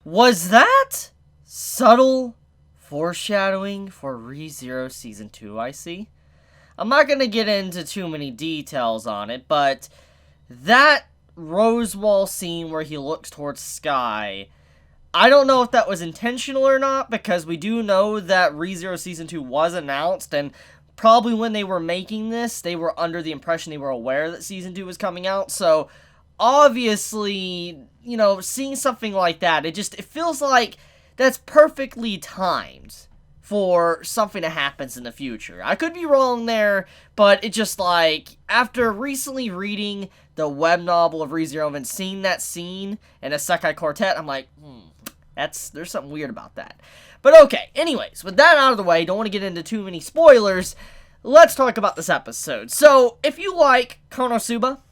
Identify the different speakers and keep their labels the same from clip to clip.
Speaker 1: Was that subtle foreshadowing for ReZero Season 2, I see? I'm not going to get into too many details on it, but that rose wall scene where he looks towards sky, I don't know if that was intentional or not, because we do know that ReZero Season 2 was announced, and probably when they were making this, they were under the impression they were aware that Season 2 was coming out, so obviously, you know, seeing something like that, it feels like that's perfectly timed for something that happens in the future. I could be wrong there, but it just like, after recently reading the web novel of ReZero and seeing that scene in Isekai Quartet, I'm like, there's something weird about that. But okay, anyways, with that out of the way, don't want to get into too many spoilers, let's talk about this episode. So, if you like KonoSuba,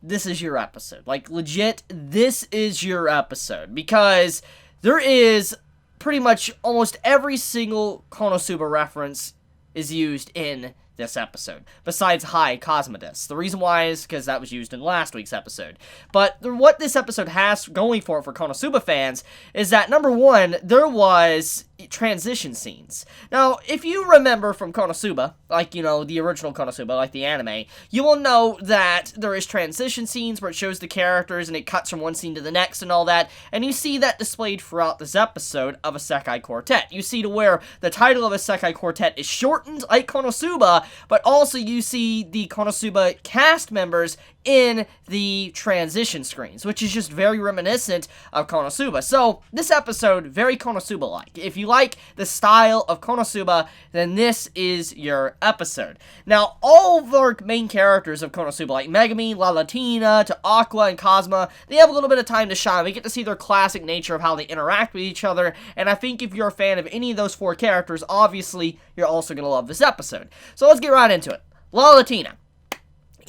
Speaker 1: this is your episode. Like, legit, this is your episode. Because there is pretty much almost every single KonoSuba reference is used in this episode, besides Hi Cosmodus. The reason why is because that was used in last week's episode. But what this episode has going for KonoSuba fans is that, number one, there was transition scenes. Now, if you remember from KonoSuba, like, you know, the original KonoSuba, like the anime, you will know that there is transition scenes where it shows the characters and it cuts from one scene to the next and all that, and you see that displayed throughout this episode of Isekai Quartet. You see to where the title of Isekai Quartet is shortened like KonoSuba, but also you see the KonoSuba cast members in the transition screens, which is just very reminiscent of KonoSuba. So, this episode, very KonoSuba-like. If you like the style of KonoSuba, then this is your episode. Now, all of our main characters of KonoSuba, like Megami, La Latina, to Aqua, and Cosma, they have a little bit of time to shine. We get to see their classic nature of how they interact with each other, and I think if you're a fan of any of those four characters, obviously, you're also going to love this episode. So, let's get right into it. La Latina.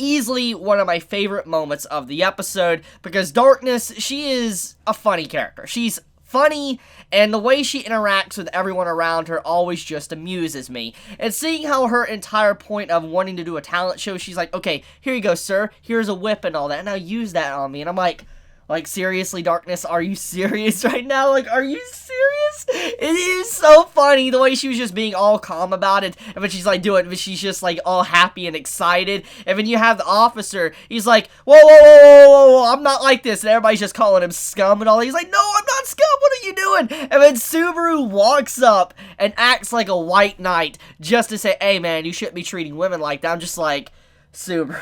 Speaker 1: Easily one of my favorite moments of the episode, because Darkness, she is a funny character. She's funny, and the way she interacts with everyone around her always just amuses me. And seeing how her entire point of wanting to do a talent show, she's like, okay, here you go, sir, here's a whip and all that, and now use that on me. And I'm like, seriously, Darkness, are you serious right now? Like, are you serious? It is so funny, the way she was just being all calm about it, and when she's, like, doing it, but she's just, like, all happy and excited, and then you have the officer, he's like, whoa, whoa, whoa, whoa, whoa, whoa, I'm not like this, and everybody's just calling him scum and all that. He's like, no, I'm not scum, what are you doing? And then Subaru walks up and acts like a white knight, just to say, hey, man, you shouldn't be treating women like that. I'm just like, Subaru.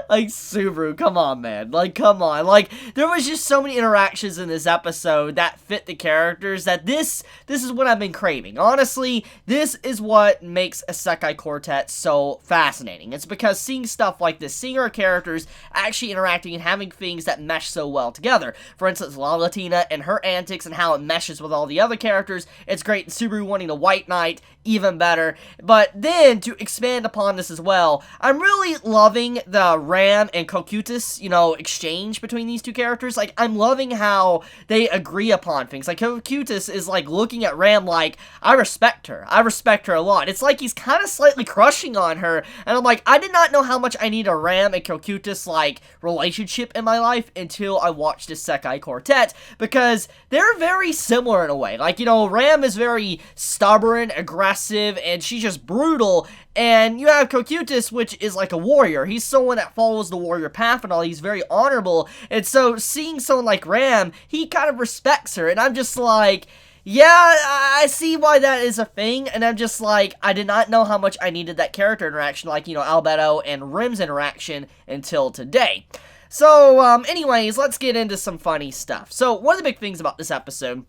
Speaker 1: Like, Subaru, come on, man. Like, come on. Like, there was just so many interactions in this episode that fit the characters that this is what I've been craving. Honestly, this is what makes Isekai Quartet so fascinating. It's because seeing stuff like this, seeing our characters actually interacting and having things that mesh so well together. For instance, La Latina and her antics and how it meshes with all the other characters, it's great. Subaru wanting the White Knight, even better. But then, to expand upon this as well, I'm really loving the Ram and Kokutis, you know, exchange between these two characters. Like, I'm loving how they agree upon things. Like, Kokutis is, like, looking at Ram like, I respect her. I respect her a lot. It's like he's kind of slightly crushing on her, and I'm like, I did not know how much I need a Ram and Kokutis, like, relationship in my life until I watched Isekai Quartet, because they're very similar in a way. Like, you know, Ram is very stubborn, aggressive, and she's just brutal, and you have Kokutis, which is like a warrior. He's someone that follows the warrior path and all. He's very honorable. And so seeing someone like Ram, he kind of respects her. And I'm just like, yeah, I see why that is a thing. And I'm just like, I did not know how much I needed that character interaction, like, you know, Albedo and Rim's interaction until today. So, anyways, let's get into some funny stuff. So, one of the big things about this episode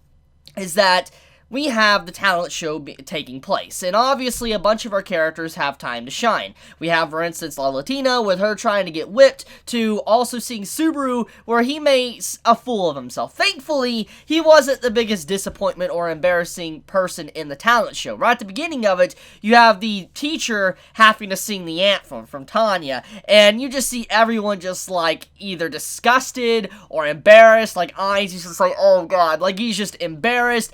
Speaker 1: is that we have the talent show taking place, and obviously a bunch of our characters have time to shine. We have, for instance, La Latina with her trying to get whipped, to also seeing Subaru where he makes a fool of himself. Thankfully, he wasn't the biggest disappointment or embarrassing person in the talent show. Right at the beginning of it, you have the teacher having to sing the anthem from Tanya, and you just see everyone just like either disgusted or embarrassed, like eyes, he's just like, oh god, like he's just embarrassed.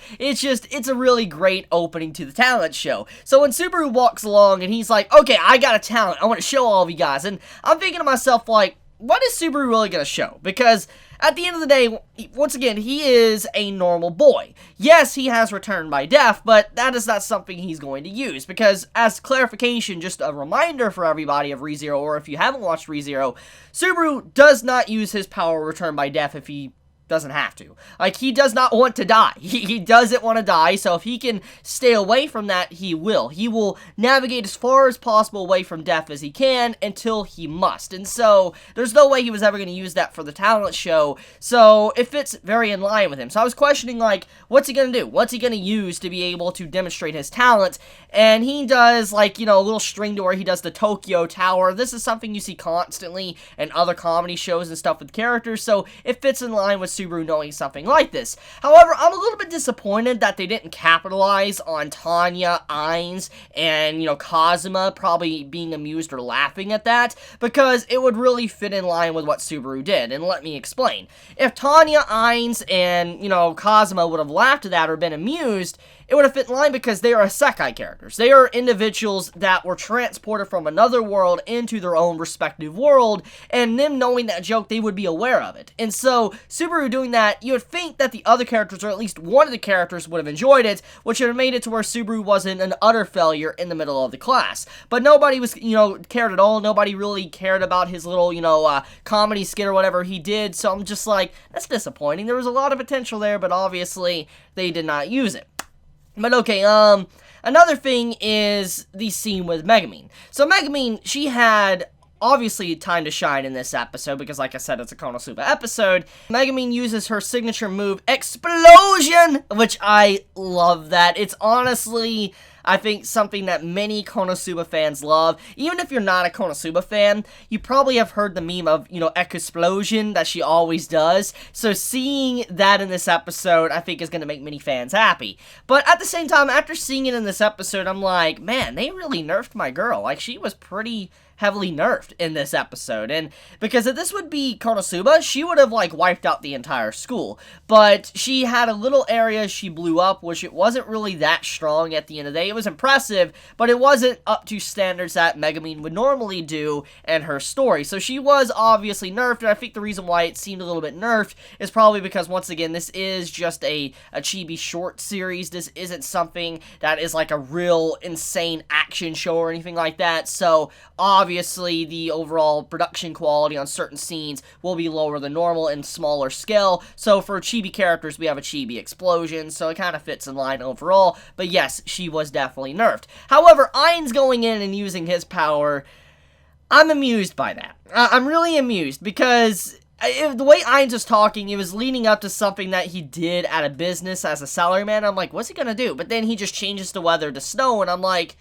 Speaker 1: It's a really great opening to the talent show. So when Subaru walks along and he's like, okay, I got a talent, I want to show all of you guys, and I'm thinking to myself like, what is Subaru really going to show? Because at the end of the day, once again, he is a normal boy. Yes, he has returned by death, but that is not something he's going to use. Because as clarification, just a reminder for everybody of ReZero, or if you haven't watched ReZero, Subaru does not use his power return by death if he doesn't have to. Like, he does not want to die. He doesn't want to die, so if he can stay away from that, he will. He will navigate as far as possible away from death as he can until he must. And so, there's no way he was ever going to use that for the talent show, so it fits very in line with him. So I was questioning, like, what's he going to do? What's he going to use to be able to demonstrate his talent? And he does, like, you know, a little string to where he does the Tokyo Tower. This is something you see constantly in other comedy shows and stuff with characters, so it fits in line with Subaru knowing something like this. However, I'm a little bit disappointed that they didn't capitalize on Tanya, Ainz, and, you know, Kazuma probably being amused or laughing at that, because it would really fit in line with what Subaru did, and let me explain. If Tanya, Ainz, and, you know, Kazuma would have laughed at that or been amused, it would have fit in line because they are isekai characters. They are individuals that were transported from another world into their own respective world, and them knowing that joke, they would be aware of it. And so, Subaru doing that, you would think that the other characters, or at least one of the characters, would have enjoyed it, which would have made it to where Subaru wasn't an utter failure in the middle of the class. But nobody was, you know, cared at all. Nobody really cared about his little, you know, comedy skit or whatever he did, so I'm just like, that's disappointing. There was a lot of potential there, but obviously, they did not use it. But okay, another thing is the scene with Megumin. So Megumin, she had obviously time to shine in this episode because, like I said, it's a KonoSuba episode. Megumin uses her signature move, Explosion, which I love that. It's honestly, I think, something that many KonoSuba fans love. Even if you're not a KonoSuba fan, you probably have heard the meme of, you know, Explosion that she always does. So seeing that in this episode, I think, is going to make many fans happy. But at the same time, after seeing it in this episode, I'm like, man, they really nerfed my girl. Like, she was pretty heavily nerfed in this episode, and because if this would be KonoSuba, she would have, like, wiped out the entire school, but she had a little area she blew up, which it wasn't really that strong at the end of the day. It was impressive, but it wasn't up to standards that Megumin would normally do in her story, so she was obviously nerfed, and I think the reason why it seemed a little bit nerfed is probably because, once again, this is just a Chibi short series. This isn't something that is like a real insane action show or anything like that, so obviously the overall production quality on certain scenes will be lower than normal and smaller scale. So for Chibi characters, we have a Chibi explosion, so it kind of fits in line overall. But yes, she was definitely nerfed. However, Ainz going in and using his power, I'm amused by that. I'm really amused because the way Ainz was talking, it was leading up to something that he did at a business as a salaryman. I'm like, what's he gonna do? But then he just changes the weather to snow, and I'm like,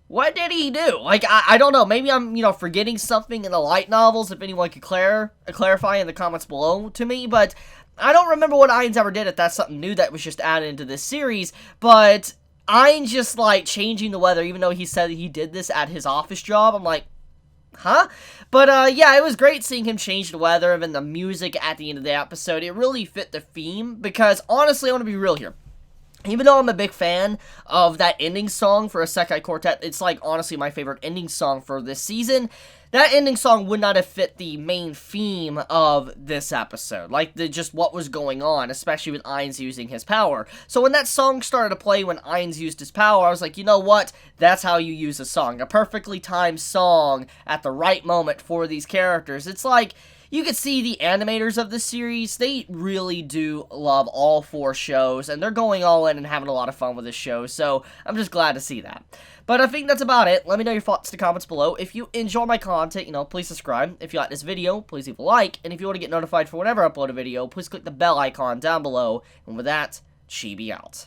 Speaker 1: what did he do? Like, I don't know. Maybe I'm, you know, forgetting something in the light novels, if anyone could clarify in the comments below to me, but I don't remember what Ainz ever did, if that's something new that was just added into this series, but Ainz just, like, changing the weather, even though he said that he did this at his office job. I'm like, huh? But, yeah, it was great seeing him change the weather, and then the music at the end of the episode. It really fit the theme, because, honestly, I want to be real here. Even though I'm a big fan of that ending song for Isekai Quartet, it's, like, honestly my favorite ending song for this season, that ending song would not have fit the main theme of this episode. Like, just what was going on, especially with Ainz using his power. So when that song started to play when Ainz used his power, I was like, you know what? That's how you use a song. A perfectly timed song at the right moment for these characters. It's like, you could see the animators of this series, they really do love all 4 shows, and they're going all in and having a lot of fun with this show, so I'm just glad to see that. But I think that's about it. Let me know your thoughts in the comments below. If you enjoy my content, you know, please subscribe. If you like this video, please leave a like, and if you want to get notified for whenever I upload a video, please click the bell icon down below, and with that, Chibi out.